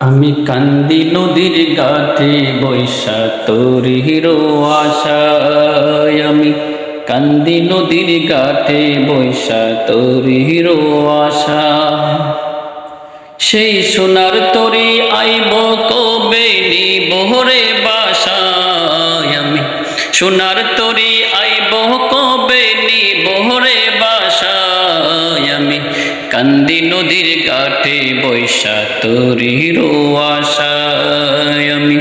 আমি কান্দি নদীর ঘাটে বৈশা তোর হিরো আশায়, আমি কান্দি নদীর ঘাটে বৈশা তোর হিরো আশা। সেই সোনার তরি আইব কবে নিবরে বাসায়, আমি সোনার তরি আইব কবে নিবরে বাসায়, আমি কান্দি নদীর ঘাটে বৈশা তোর হিরো আশায়, আমি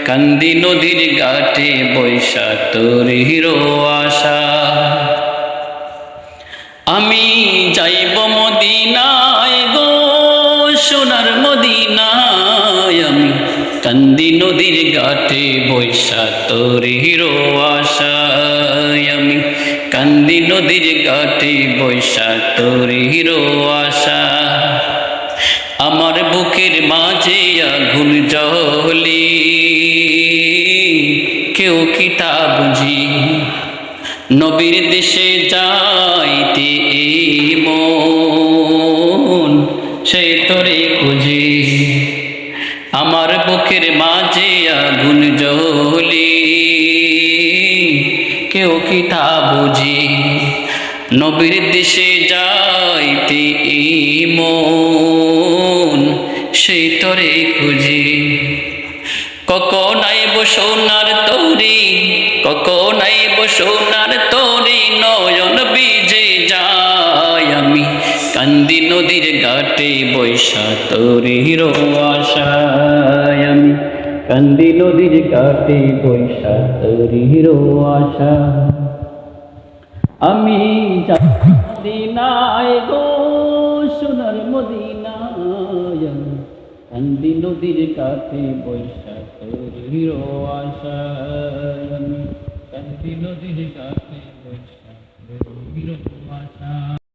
কান্দি নদীর ঘাটে বৈশা তোর হিরো আশা। আমি যাইব মদিনায় গো সোনার মদিনায়, আমি কান্দি নদীর ঘাটে বৈশা তোর হিরো আশায়, আমি কান্দি নদীর ঘাটে বৈশা তোর হিরো আশা। আমার বুকের মাঝে আগুন জ্বলি, কেউ কি তা বুঝি, নবীর দেশে যাইতে মন সেই তোরে খুঁজি। আমার বুকের মাঝে আগুন জ্বলি, কেউ কি তা বুঝি, নবীর দেশে যাইতে মন সেই তোরে খুঁজি। কখন আইব সোনার তরি, কখন আইব সোনার তরি, নয়ন বিজে যায়, আমি কান্দি নদীর ঘাটে বৈশা তোর হিরো আশায়, আমি কান্দি নদীর ঘাটে বৈশা তোর হিরো আশা। আমি মদিনায় গো সোনার মদিনায়, আমি কান্দি নদীর ঘাটে বৈশা তোর হিরো আশায়, আমি কান্দি নদীর ঘাটে বৈশা তোর হিরো আশা।